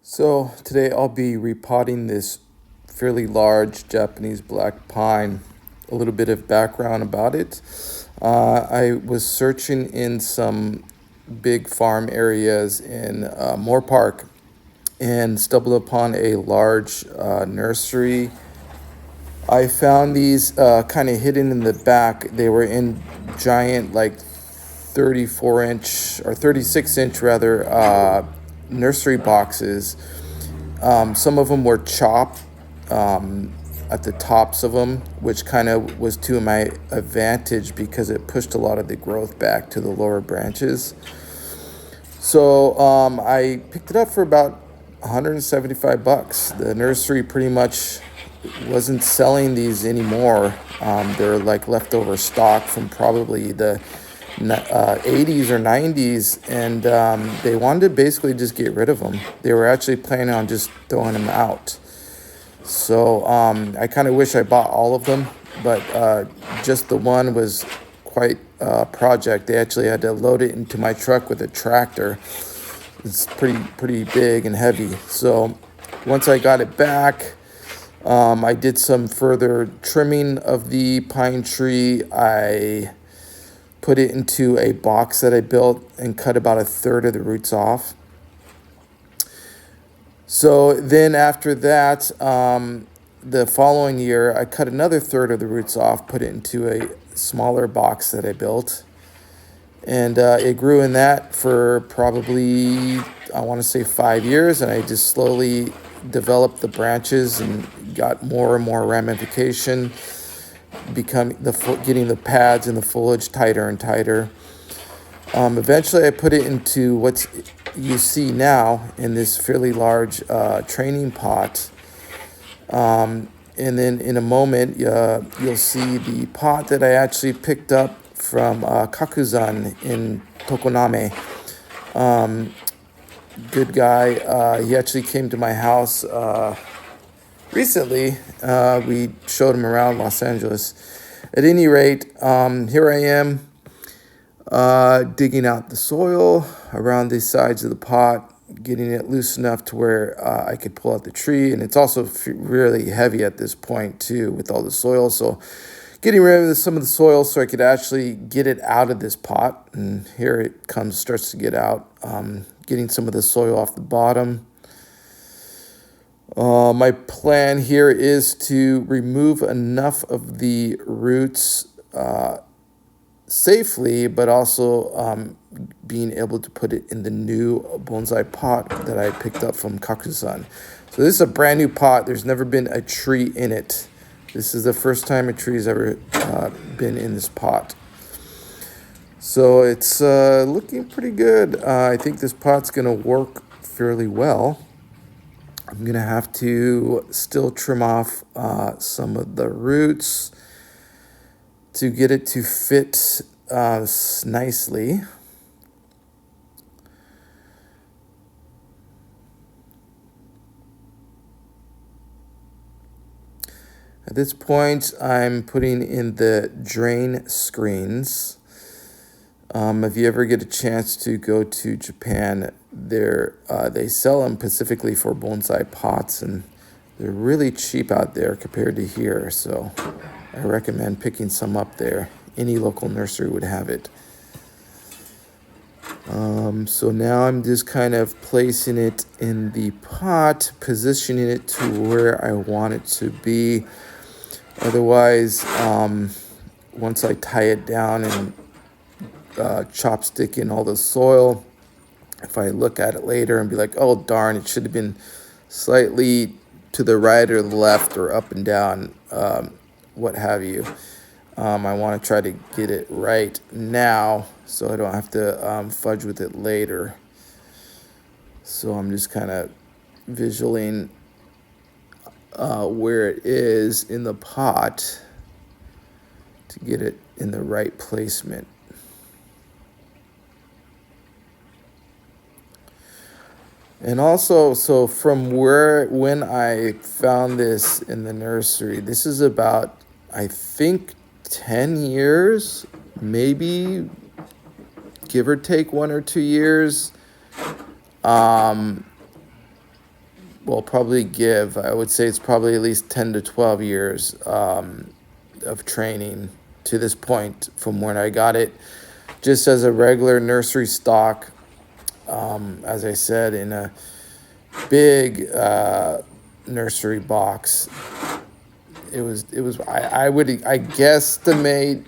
So today I'll be repotting this fairly large Japanese black pine. A little bit of background about it. I was searching in some big farm areas in Moore Park and stumbled upon a large nursery. I found these kind of hidden in the back. They were in giant, like 34-inch or 36-inch rather, nursery boxes. Some of them were chopped at the tops of them, which kind of was to my advantage because it pushed a lot of the growth back to the lower branches. So I picked it up for about 175 bucks. The nursery pretty much wasn't selling these anymore. They're like leftover stock from probably the 80s or 90s, and they wanted to basically just get rid of them. They were actually planning on just throwing them out. So I kind of wish I bought all of them, but just the one was quite a project. They actually had to load it into my truck with a tractor. It's pretty big and heavy. So once I got it back, I did some further trimming of the pine tree. I put it into a box that I built and cut about a third of the roots off. So then after that, the following year, I cut another third of the roots off, put it into a smaller box that I built. And it grew in that for probably, I want to say 5 years. And I just slowly developed the branches and got more and more ramification, getting the pads and the foliage tighter and tighter. Eventually, I put it into what you see now in this fairly large training pot. And then in a moment, you'll see the pot that I actually picked up from Kakuzan in Tokoname. Good guy. He actually came to my house recently. We showed him around Los Angeles. At any rate, here I am digging out the soil around the sides of the pot, getting it loose enough to where I could pull out the tree. And it's also really heavy at this point too with all the soil. So getting rid of some of the soil so I could actually get it out of this pot. And here it starts to get out, getting some of the soil off the bottom. My plan here is to remove enough of the roots safely, but also being able to put it in the new bonsai pot that I picked up from Kakuzan. So this is a brand new pot. There's never been a tree in it. This is the first time a tree's ever been in this pot. So it's looking pretty good. I think this pot's going to work fairly well. I'm going to have to still trim off some of the roots to get it to fit nicely. At this point, I'm putting in the drain screens. If you ever get a chance to go to Japan, they sell them specifically for bonsai pots, and they're really cheap out there compared to here. So I recommend picking some up there. Any local nursery would have it. So now I'm just kind of placing it in the pot, positioning it to where I want it to be. Otherwise, once I tie it down and chopstick in all the soil, if I look at it later and be like, oh darn, it should have been slightly to the right or the left or up and down, what have you. I want to try to get it right now so I don't have to fudge with it later. So I'm just kind of visualing where it is in the pot to get it in the right placement. And also, so from when I found this in the nursery, this is about, I think, 10 years, maybe give or take 1 or 2 years. will probably give, I would say it's probably at least 10 to 12 years of training to this point from when I got it just as a regular nursery stock, as I said, in a big nursery box. I guesstimate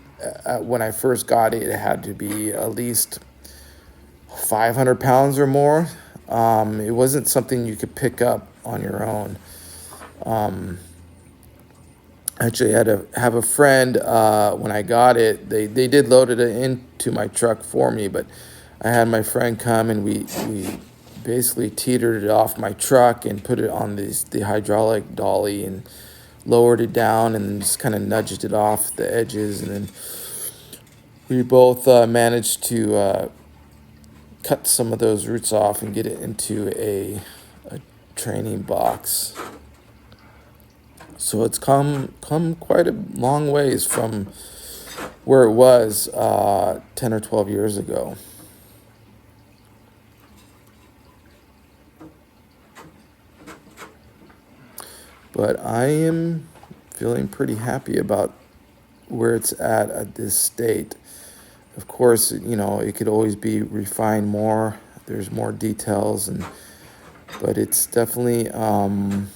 when I first got it, it had to be at least 500 pounds or more. It wasn't something you could pick up on your own. Actually, I had to have a friend, when I got it, they did load it into my truck for me, but I had my friend come and we basically teetered it off my truck and put it on the hydraulic dolly and lowered it down and then just kind of nudged it off the edges. And then we both managed to cut some of those roots off and get it into a training box. So it's come quite a long ways from where it was 10 or 12 years ago. But I am feeling pretty happy about where it's at this state. Of course, it could always be refined more. There's more details, but it's definitely, I'm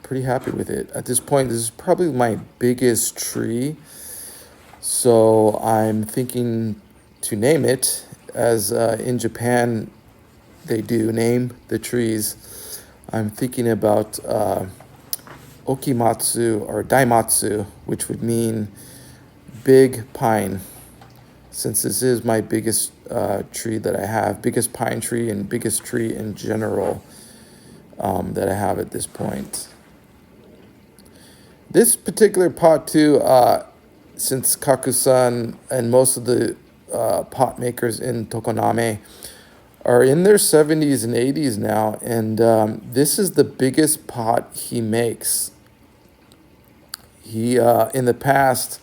pretty happy with it. At this point, this is probably my biggest tree. So I'm thinking to name it, as in Japan, they do name the trees. I'm thinking about Okimatsu or Daimatsu, which would mean big pine, since this is my biggest tree that I have, biggest pine tree and biggest tree in general that I have at this point. This particular pot too, since Kaku-san and most of the pot makers in Tokoname are in their 70s and 80s now, and this is the biggest pot he makes. He, in the past,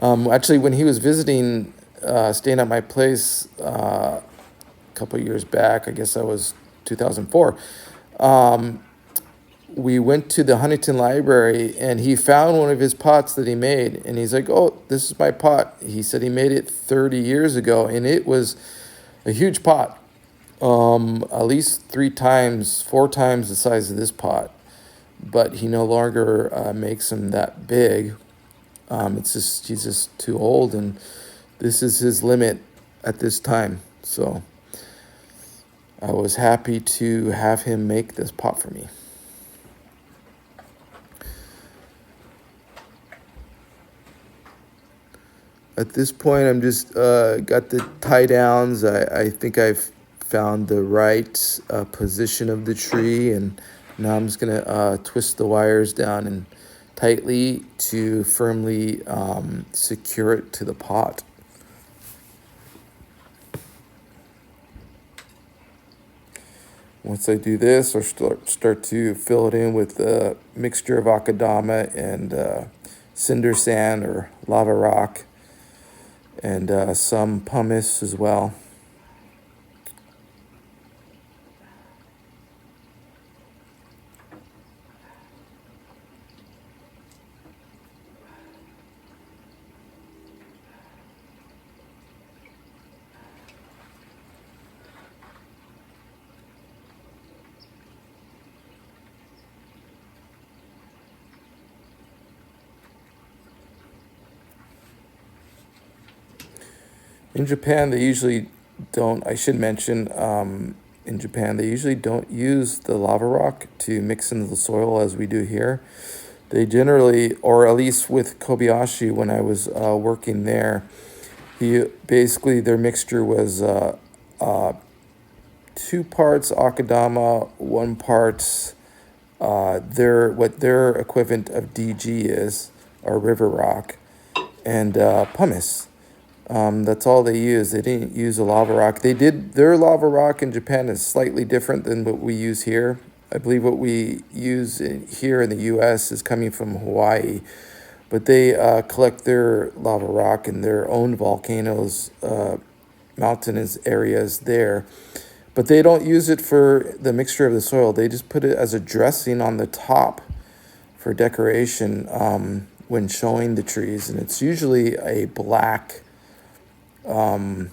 actually when he was visiting, staying at my place a couple of years back, I guess that was 2004, we went to the Huntington Library and he found one of his pots that he made, and he's like, "Oh, this is my pot." He said he made it 30 years ago, and it was a huge pot. At least 4 times the size of this pot, but he no longer makes them that big. He's just too old, and this is his limit at this time. So I was happy to have him make this pot for me. At this point, I'm just got the tie downs. I think I've found the right position of the tree, and now I'm just gonna twist the wires down and tightly to firmly secure it to the pot. Once I do this, I'll start to fill it in with a mixture of Akadama and cinder sand or lava rock, and some pumice as well. In Japan, they usually don't, I should mention, in Japan, they usually don't use the lava rock to mix into the soil as we do here. They generally, or at least with Kobayashi when I was working there, their mixture was 2 parts Akadama, 1 part what their equivalent of DG is, or river rock, and pumice. That's all they used. They didn't use a lava rock. Their lava rock in Japan is slightly different than what we use here. I believe what we use here in the U.S. is coming from Hawaii, but they collect their lava rock in their own volcanoes, mountainous areas there. But they don't use it for the mixture of the soil. They just put it as a dressing on the top for decoration when showing the trees. And it's usually a black lava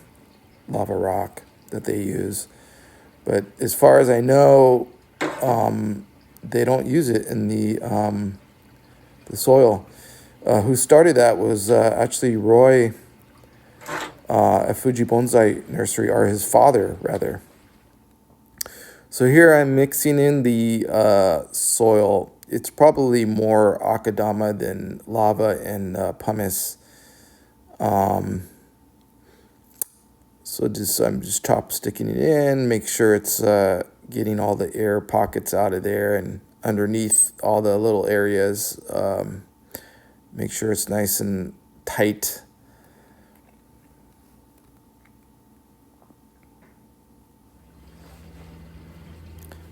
rock that they use. But as far as I know, they don't use it in the soil. Who started that was actually Roy at Fuji Bonsai Nursery, or his father, rather. So here I'm mixing in the soil. It's probably more Akadama than lava and pumice. So I'm just sticking it in, make sure it's getting all the air pockets out of there and underneath all the little areas. Make sure it's nice and tight.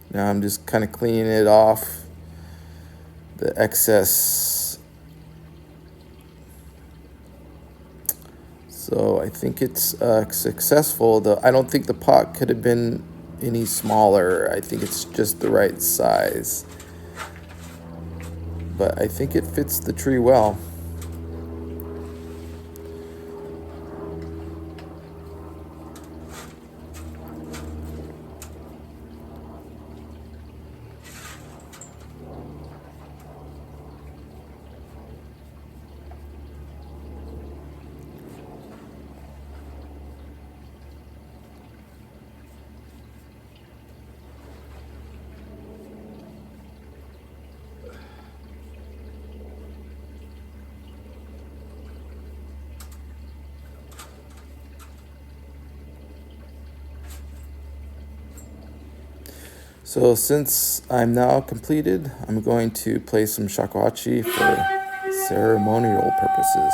Now I'm just kind of cleaning it off, the excess. So I think it's successful. I don't think the pot could have been any smaller. I think it's just the right size. But I think it fits the tree well. So since I'm now completed, I'm going to play some shakuhachi for ceremonial purposes.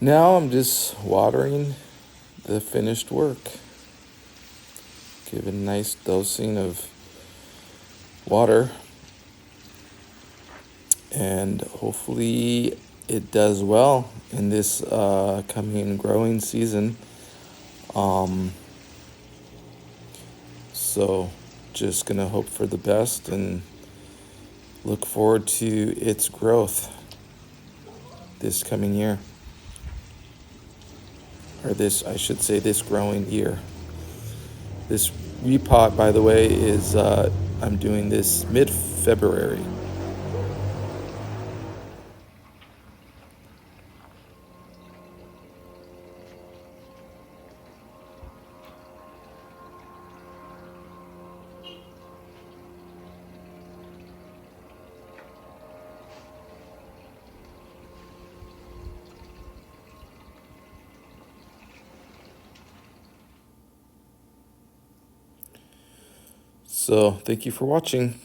Now I'm just watering the finished work. Give it a nice dosing of water, and hopefully it does well in this coming growing season. So just gonna hope for the best and look forward to its growth this coming year. Or this, I should say, this growing year. This repot, by the way, is I'm doing this mid-February. So thank you for watching.